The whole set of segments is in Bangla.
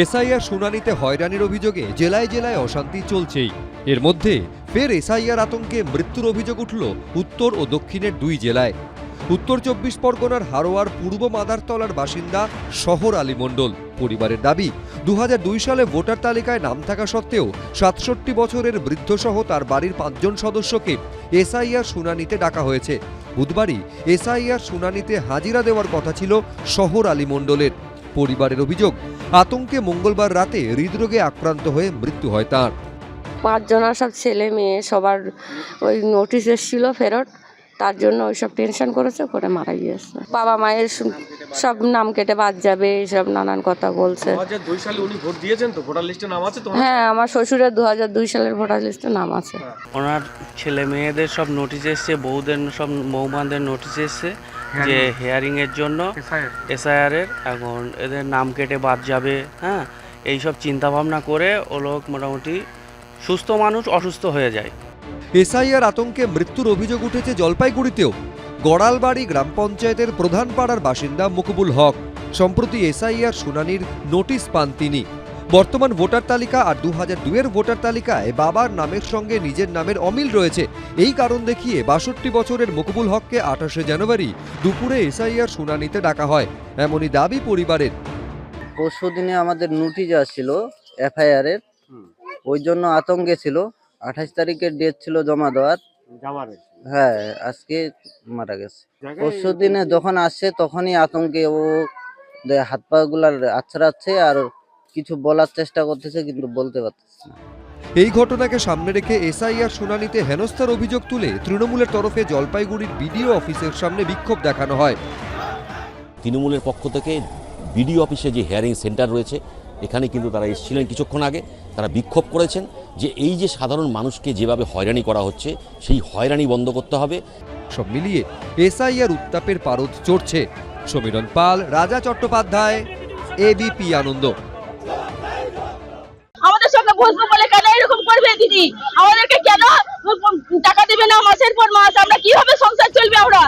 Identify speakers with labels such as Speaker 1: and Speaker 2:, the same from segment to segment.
Speaker 1: এসআইআর শুনানিতে হয়রানির অভিযোগে জেলায় জেলায় অশান্তি চলছেই। এর মধ্যে ফের এসআইআর আতঙ্কে মৃত্যুর অভিযোগ উঠল উত্তর ও দক্ষিণের দুই জেলায়। উত্তর ২৪ পরগনার হারোয়ার পূর্ব মাদারতলার বাসিন্দা শহর আলী মণ্ডল পরিবারের দাবি ২০০২ সালে ভোটার তালিকায় নাম থাকা সত্ত্বেও ৬৭ বছরের বৃদ্ধসহ তার বাড়ির ৫ জন সদস্যকে এসআইআর শুনানিতে ডাকা হয়েছে। বুধবারই এসআইআর শুনানিতে হাজিরা দেওয়ার কথা ছিল শহর আলী মণ্ডলের। পরিবারের অভিযোগ, আতঙ্কে মঙ্গলবার রাতে হৃদরোগে আক্রান্ত হয়ে মৃত্যু হয় তাঁর।
Speaker 2: ৫ জনের সব ছেলে মেয়ে সবার ওই নোটিশ এসেছিল ফেরত, তার জন্য ওইসব টেনশন করেছে, করে মারা গিয়েছে। বাবা মায়ের সব নাম কেটে বাদ যাবে, এইসব নানান কথা বলছে।
Speaker 3: ২০০২ সালে উনি ভোট দিয়েছেন তো, ভোটার লিস্টে নাম আছে তো?
Speaker 2: হ্যাঁ, আমার শ্বশুরের ২০০২ সালের ভোটার লিস্টে নাম আছে।
Speaker 4: ওনার ছেলে মেয়েদের সব নোটিশ এসছে, বউদের সব বৌমাদের নোটিশ এসছে যে হিয়ারিং এর জন্য এসআইআর এর, এখন এদের নাম কেটে বাদ যাবে। হ্যাঁ, এইসব চিন্তা ভাবনা করে ও লোক মোটামুটি সুস্থ মানুষ অসুস্থ হয়ে যায়।
Speaker 1: এসআইআর আতঙ্কে মৃত্যুর অভিযোগ উঠেছে জলপাইগুড়িতেও। গড়ালবাড়ি গ্রাম পঞ্চায়েতের প্রধান পাড়ার বাসিন্দা মকবুল হক সম্প্রতি এসআইআর শুনানির নোটিশ পান তিনি। বর্তমান ভোটার তালিকা আর ২০০২-এর ভোটার তালিকায় বাবার নামের সঙ্গে নিজের নামের অমিল রয়েছে। এই কারণ দেখিয়ে ৬২ বছরের মকবুল হককে ২৮শে জানুয়ারি দুপুরে এসআইআর শুনানিতে ডাকা হয়, এমনই দাবি পরিবারের।
Speaker 5: পরশু দিনে আমাদের নোটিশ আসছিল এফআইআর এর, ওই জন্য আতঙ্কে ছিল। ২৮ তারিখের ডেট ছিল জমা দেওয়ার। হ্যাঁ, আজকে মারা গেছে। পরশু দিনে যখন আসছে তখনই আতঙ্কে ও হাত পা গুলার আছড়াচ্ছে আর কিছু বলার চেষ্টা করতেছে, কিন্তু বলতে পারতেছে না।
Speaker 1: এই ঘটনাকে সামনে রেখে এসআইআর শুনানিতে হেনস্থার অভিযোগ তুলে তৃণমূলের তরফে জলপাইগুড়ির বিডিও অফিসের সামনে বিক্ষোভ দেখানো হয়।
Speaker 6: তৃণমূলের পক্ষ থেকে বিডিও অফিসে যে হিয়ারিং সেন্টার রয়েছে, এখানে কিন্তু তারা এসেছিলেন কিছুক্ষণ আগে। তারা বিক্ষোভ করেছেন যে এই যে সাধারণ মানুষকে যেভাবে হয়রানি করা হচ্ছে, সেই হয়রানি বন্ধ করতে হবে।
Speaker 1: সব মিলিয়ে এসআইআর উত্তাপের পারদ চড়ছে। সমীরণ পাল, রাজা চট্টোপাধ্যায়, এবিপি আনন্দ।
Speaker 7: আমাদের সঙ্গে বসবো বলে কেন এরকম করবে দিদি? আমাদেরকে কেন টাকা দেবে না মাসের পর মাস? আমরা কিভাবে সংসার চলবে? আমরা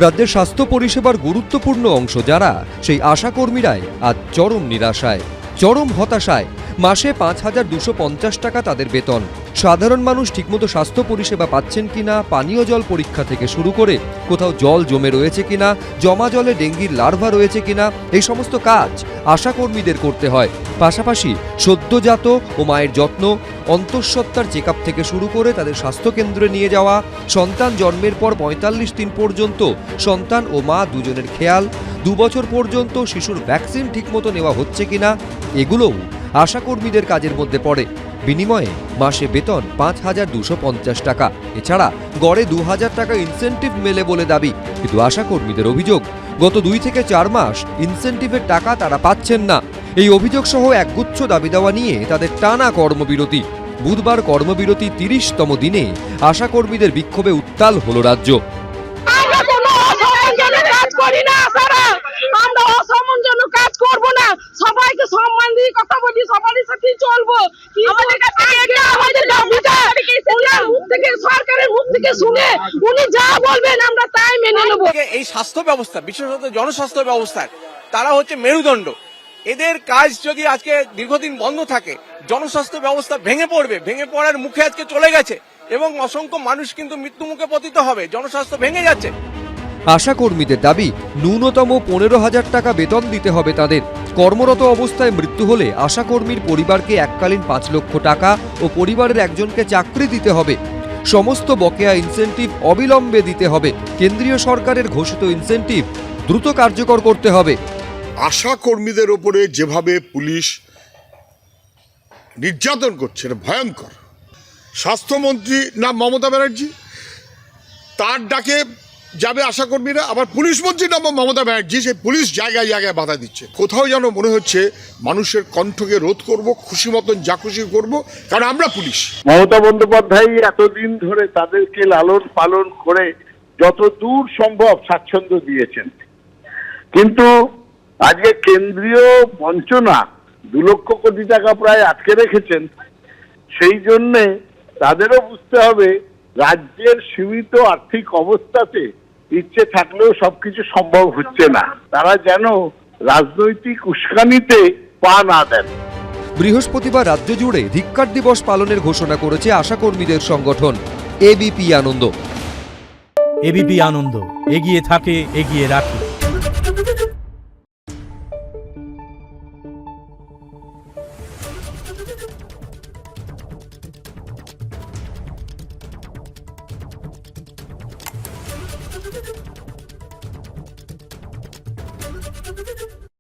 Speaker 1: রাজ্যের স্বাস্থ্য পরিষেবার গুরুত্বপূর্ণ অংশ যারা, সেই আশাকর্মীরাই আজ চরম নিরাশায়, চরম হতাশায়। মাসে ৫,২৫০ টাকা তাদের বেতন। সাধারণ মানুষ ঠিকমতো স্বাস্থ্য পরিষেবা পাচ্ছেন কিনা, পানীয় জল পরীক্ষা থেকে শুরু করে কোথাও জল জমে রয়েছে কিনা, জমা জলে ডেঙ্গির লার্ভা রয়েছে কিনা, এই সমস্ত কাজ আশাকর্মীদের করতে হয়। পাশাপাশি সদ্যজাত ও মায়ের যত্ন, অন্তঃসত্ত্বার চেক আপ থেকে শুরু করে তাদের স্বাস্থ্যকেন্দ্রে নিয়ে যাওয়া, সন্তান জন্মের পর ৪৫ দিন পর্যন্ত সন্তান ও মা দুজনের খেয়াল, ২ বছর পর্যন্ত শিশুর ভ্যাকসিন ঠিকমতো নেওয়া হচ্ছে কিনা, এগুলোও আশাকর্মীদের কাজের মধ্যে পড়ে। বিনিময়ে মাসে বেতন ৫,২৫০ টাকা। এছাড়া গড়ে ২,০০০ টাকা ইনসেন্টিভ মেলে বলে দাবি। কিন্তু আশাকর্মীদের অভিযোগ, গত ২ থেকে ৪ মাস ইনসেন্টিভের টাকা তারা পাচ্ছেন না। এই অভিযোগ সহ একগুচ্ছ দাবি দেওয়া নিয়ে তাদের টানা কর্মবিরতি। বুধবার কর্মবিরতি ৩০তম দিনে আশাকর্মীদের বিক্ষোভে উত্তাল হল রাজ্য।
Speaker 7: আমরা কোনো অসম্মানজনক কাজ করি না, আমরা অসম্মানজনক কাজ করব না। সবাইকে সম্মান দিয়ে কথা বলি, সবার সাথে চলবো। আমাদের কাছে এটা আমাদের দাবিটা, ওনার মুখ থেকে, সরকারের মুখ থেকে শুনে উনি যা বলবেন আমরা তাই মেনে নেব।
Speaker 3: এই স্বাস্থ্য ব্যবস্থা, বিশেষত জনস্বাস্থ্য ব্যবস্থার, তারা হচ্ছে মেরুদণ্ড। এদের কাজ যদি আজকে দীর্ঘদিন বন্ধ থাকে, জনস্বাস্থ্য ব্যবস্থা ভেঙে পড়বে, ভেঙে পড়ার মুখে আজকে চলে গেছে এবং অসংখ্য মানুষ কিন্তু মৃত্যু মুখে পতিত হবে। জনস্বাস্থ্য ভেঙে যাচ্ছে।
Speaker 1: আশাকর্মীদের দাবি, ন্যূনতম ১৫,০০০ টাকা বেতন দিতে হবে তাদের। কর্মরত অবস্থায় মৃত্যু হলে আশাকর্মীর পরিবারকে এককালীন ৫ লক্ষ টাকা ও পরিবারের একজনকে চাকরি দিতে হবে। সমস্ত বকেয়া ইনসেন্টিভ অবিলম্বে দিতে হবে। কেন্দ্রীয় সরকারের ঘোষিত ইনসেন্টিভ দ্রুত কার্যকর করতে হবে।
Speaker 8: আশা কর্মীদের ওপরে যেভাবে পুলিশ নির্যাতন করছে, এটা ভয়ঙ্কর। স্বাস্থ্যমন্ত্রী নাম মমতা ব্যানার্জি, তার ডাকে যাবে আশাকর্মীরা। আবার পুলিশ মন্ত্রী নাম মমতা ব্যানার্জি, সেই পুলিশ জায়গায় জায়গায় বাধা দিচ্ছে। কোথাও যেন মনে হচ্ছে মানুষের কণ্ঠকে রোধ করব, খুশি মতন যা খুশি করবো, কারণ আমরা পুলিশ।
Speaker 9: মমতা বন্দ্যোপাধ্যায় এতদিন ধরে তাদেরকে লালন পালন করে যত দূর সম্ভব স্বাচ্ছন্দ্য দিয়েছেন, কিন্তু আজকে কেন্দ্রীয় বঞ্চনা ২ লক্ষ কোটি টাকা প্রায় আটকে রেখেছেন। সেই জন্যে তাদেরও বুঝতে হবে রাজ্যের সীমিত আর্থিক অবস্থাতে ইচ্ছে থাকলেও সবকিছু সম্ভব হচ্ছে না। তারা যেন রাজনৈতিক উস্কানিতে পা না দেন।
Speaker 1: বৃহস্পতিবার রাজ্য জুড়ে ধিক্কার দিবস পালনের ঘোষণা করেছে আশাকর্মীদের সংগঠন এবিপি আনন্দ।
Speaker 10: এবিপি আনন্দ, এগিয়ে থাকে, এগিয়ে রাখে।